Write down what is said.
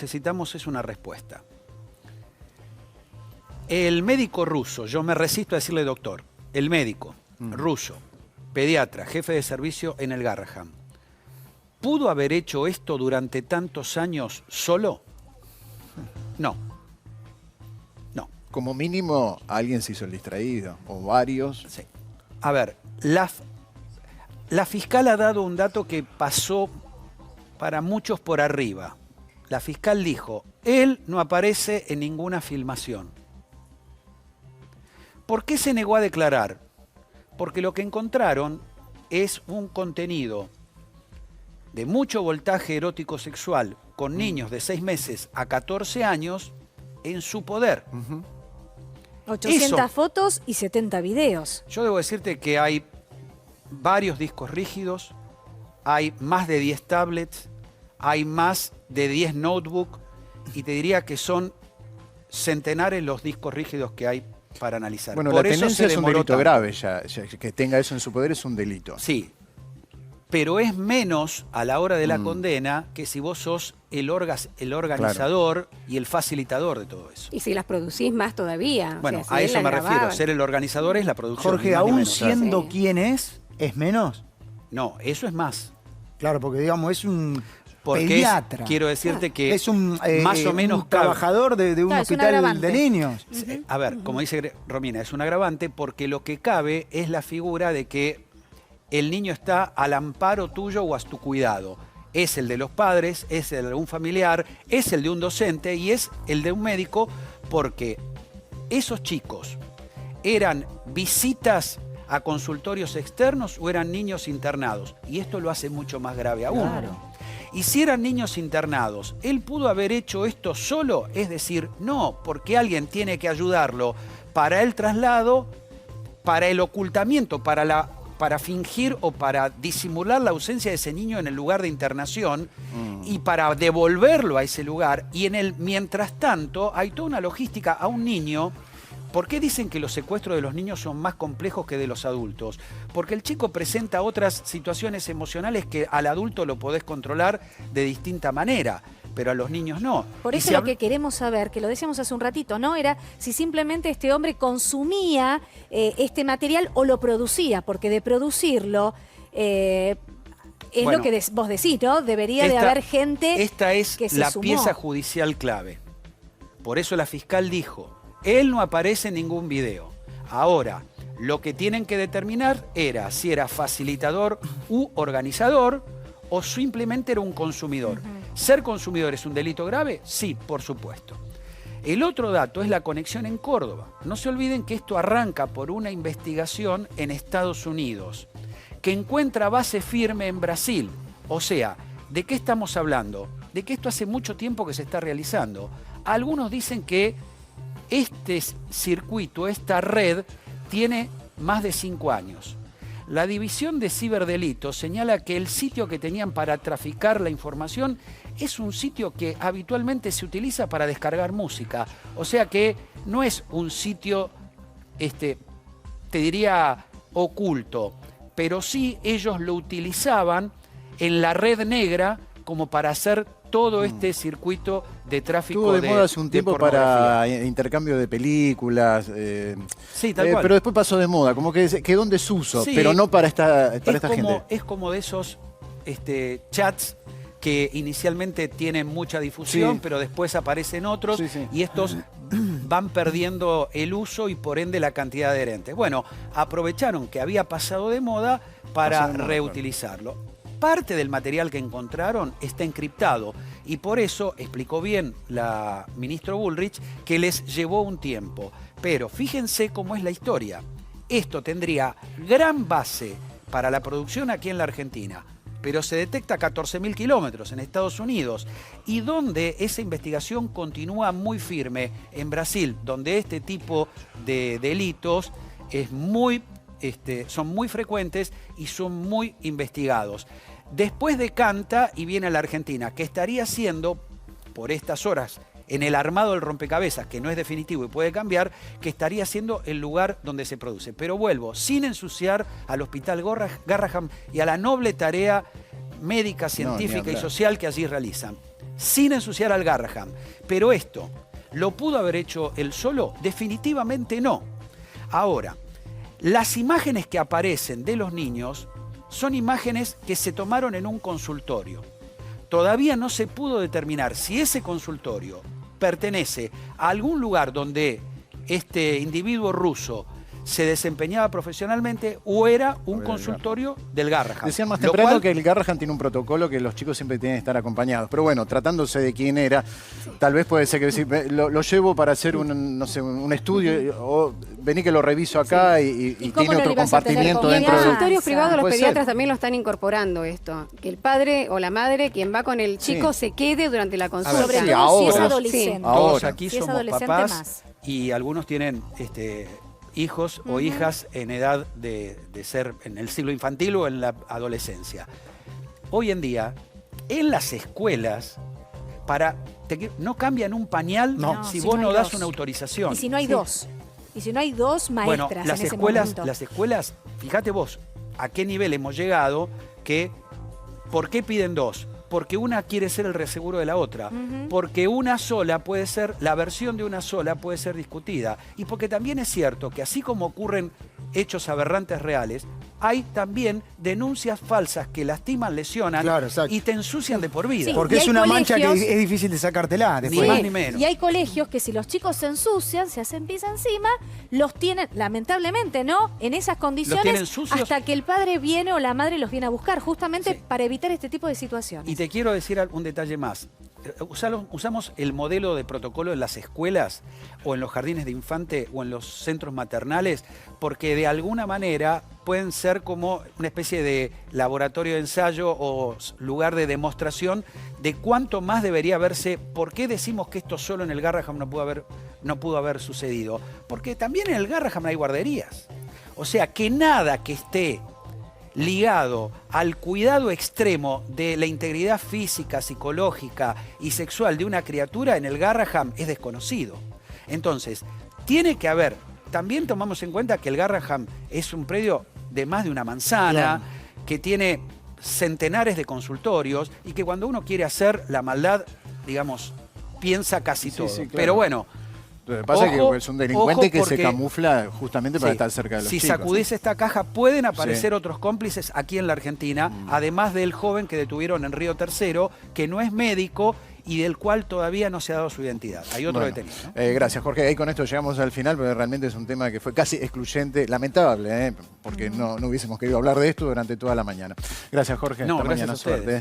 necesitamos es una respuesta. El médico ruso, yo me resisto a decirle doctor, el médico ruso, pediatra, jefe de servicio en el Garrahan, ¿pudo haber hecho esto durante tantos años solo? No. No. Como mínimo, alguien se hizo el distraído, o varios. Sí. A ver, la fiscal ha dado un dato que pasó para muchos por arriba. La fiscal dijo, él no aparece en ninguna filmación. ¿Por qué se negó a declarar? Porque lo que encontraron es un contenido de mucho voltaje erótico sexual con niños de 6 meses a 14 años en su poder. 800 fotos y 70 videos. Yo debo decirte que hay varios discos rígidos, hay más de 10 tablets, hay más de 10 notebooks y te diría que son centenares los discos rígidos que hay para analizar. Bueno, Por la eso tenencia se es un demoró delito tanto. grave, ya que tenga eso en su poder es un delito. Sí, pero es menos a la hora de la condena que si vos sos el organizador y el facilitador de todo eso. Y si las producís más todavía. Bueno, o sea, a si eso él me las refiero. grababa. Ser el organizador es la producción. Jorge, ni más ni aún menos. siendo Sí. quien es menos. No, eso es más. Claro, porque digamos, es un Porque pediatra. quiero decirte que Es un, más o menos un trabajador de un Claro, es un hospital agravante. de niños. A ver, como dice Romina, es un agravante porque lo que cabe es la figura de que el niño está al amparo tuyo o a tu cuidado. Es el de los padres, es el de un familiar, es el de un docente y es el de un médico porque esos chicos eran visitas a consultorios externos o eran niños internados. Y esto lo hace mucho más grave aún. Claro. Y si eran niños internados, ¿él pudo haber hecho esto solo? Es decir, no, porque alguien tiene que ayudarlo para el traslado, para el ocultamiento, para fingir o para disimular la ausencia de ese niño en el lugar de internación y para devolverlo a ese lugar. Y en el mientras tanto hay toda una logística a un niño. ¿Por qué dicen que los secuestros de los niños son más complejos que de los adultos? Porque el chico presenta otras situaciones emocionales que al adulto lo podés controlar de distinta manera, pero a los niños no. Por Y eso si lo que queremos saber, que lo decíamos hace un ratito, ¿no? Era si simplemente este hombre consumía este material o lo producía, porque de producirlo es Bueno, lo que vos decís, ¿no? Debería de haber gente Esta es que se la sumó. pieza judicial clave. Por eso la fiscal dijo, él no aparece en ningún video. Ahora, lo que tienen que determinar era si era facilitador u organizador o simplemente era un consumidor. ¿Ser consumidor es un delito grave? Sí, por supuesto. El otro dato es la conexión en Córdoba. No se olviden que esto arranca por una investigación en Estados Unidos, que encuentra base firme en Brasil. O sea, ¿de qué estamos hablando? De que esto hace mucho tiempo que se está realizando. Algunos dicen que este circuito, esta red, tiene más de 5 años. La División de Ciberdelitos señala que el sitio que tenían para traficar la información es un sitio que habitualmente se utiliza para descargar música. O sea que no es un sitio, te diría, oculto, pero sí ellos lo utilizaban en la red negra como para hacer todo este circuito de tráfico Estuvo de moda hace un tiempo para pornografía. intercambio de películas. Sí, tal cual. Pero después pasó de moda, como que quedó en desuso, Sí, pero no para esta gente. Es como de esos chats que inicialmente tienen mucha difusión, Sí. pero después aparecen otros Sí, sí. y estos van perdiendo el uso y por ende la cantidad de adherentes. Bueno, aprovecharon que había pasado de moda para Pasó de moda, reutilizarlo. Parte del material que encontraron está encriptado y por eso explicó bien la ministra Bullrich que les llevó un tiempo. Pero fíjense cómo es la historia. Esto tendría gran base para la producción aquí en la Argentina, pero se detecta a 14.000 kilómetros en Estados Unidos y donde esa investigación continúa muy firme en Brasil, donde este tipo de delitos son muy frecuentes y son muy investigados. Después decanta y viene a la Argentina, que estaría siendo, por estas horas, en el armado del rompecabezas, que no es definitivo y puede cambiar, que estaría siendo el lugar donde se produce. Pero vuelvo, sin ensuciar al Hospital Garrahan y a la noble tarea médica, científica y social que allí realizan. sin ensuciar al Garraham. Pero esto, ¿lo pudo haber hecho él solo? Definitivamente no. Ahora, las imágenes que aparecen de los niños son imágenes que se tomaron en un consultorio. Todavía no se pudo determinar si ese consultorio pertenece a algún lugar donde este individuo ruso se desempeñaba profesionalmente o era un consultorio del Garraham. Decían más Lo temprano cual- que el Garraham tiene un protocolo que los chicos siempre tienen que estar acompañados. Pero bueno, tratándose de quién era, tal vez puede ser que decir, lo llevo para hacer un, no sé, un estudio, o vení que lo reviso acá y cómo tiene no otro le vas a tener compartimiento confianza? En dentro los del... consultorios privados los Puede pediatras ser. también lo están incorporando esto. Que el padre o la madre, quien va con el chico, Sí. se quede durante la consulta. ver, Sobre sí, todo si es ahora. adolescente. Sí. Todos Ahora. aquí Si es somos adolescente, papás más. y algunos tienen hijos o hijas en edad de ser en el siglo infantil o en la adolescencia. Hoy en día, en las escuelas, no cambian un pañal No, si si vos no no hay das dos. una autorización. Y si no hay dos. Y si no hay dos Bueno, maestras las en ese escuelas, momento. fíjate vos, a qué nivel hemos llegado que, ¿por qué piden dos? Porque una quiere ser el reseguro de la otra, porque una sola puede ser, la versión de una sola puede ser discutida, y porque también es cierto que así como ocurren hechos aberrantes reales, hay también denuncias falsas que lastiman, lesionan Claro, exacto. y te ensucian de por vida. Sí. Porque Y es hay una mancha que colegios- es difícil de sacártela Ni después. más ni menos. Y hay colegios que si los chicos se ensucian, se hacen pis encima, los tienen, lamentablemente, ¿no? En esas tienen condiciones sucios. hasta que el padre viene o la madre los viene a buscar, justamente Sí. para evitar este tipo de situaciones. Y te quiero decir un detalle más. Usamos el modelo de protocolo en las escuelas o en los jardines de infante o en los centros maternales porque de alguna manera pueden ser como una especie de laboratorio de ensayo o lugar de demostración de cuánto más debería verse. ¿Por qué decimos que esto solo en el Garraham no pudo haber sucedido? Porque también en el Garraham hay guarderías. O sea, que nada que esté ligado al cuidado extremo de la integridad física, psicológica y sexual de una criatura en el Garraham es desconocido. Entonces, tiene que haber, también tomamos en cuenta que el Garraham es un predio de más de una manzana, Claro. que tiene centenares de consultorios y que cuando uno quiere hacer la maldad, digamos, piensa casi Sí, todo. sí, claro. Pero bueno, Lo que pasa Ojo, es que es un delincuente ojo, que se porque- camufla justamente para sí, estar cerca de los si chicos. sacudís esta caja, pueden aparecer Sí. otros cómplices aquí en la Argentina, además del joven que detuvieron en Río Tercero, que no es médico y del cual todavía no se ha dado su identidad. Hay otro Bueno, detenido, ¿no? gracias, Jorge. Ahí con esto llegamos al final, porque realmente es un tema que fue casi excluyente, lamentable, porque no hubiésemos querido hablar de esto durante toda la mañana. Gracias, Jorge. No, Hasta gracias mañana. a ustedes. Suerte.